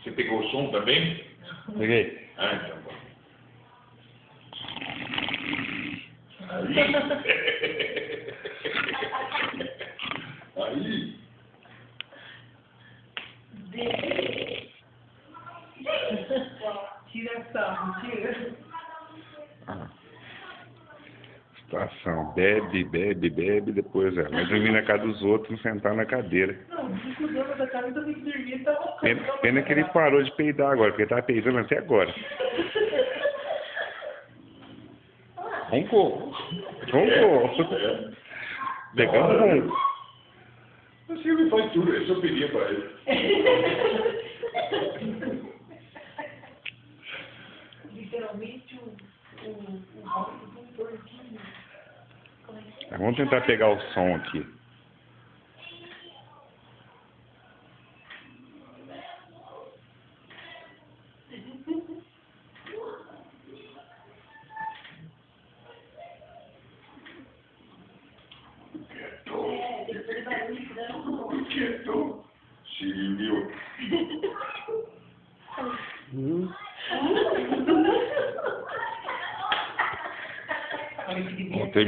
Você pegou o som também? Peguei. Ah, então bom. Aí. Tira só, tira. Situação. Bebe, bebe, bebe, depois ela vai dormir na casa dos outros, sentar na cadeira. Não, descudeu da casa, eu tenho que dormir, tava... Pena que ele parou de peidar agora, porque ele tava peidando até agora. Roncou. Roncou. Legal, ronco. O Silvio faz tudo, eu só pedia para ele. Literalmente o rosto do porquinho. Vamos tentar pegar o som aqui. Quieto, Silvio.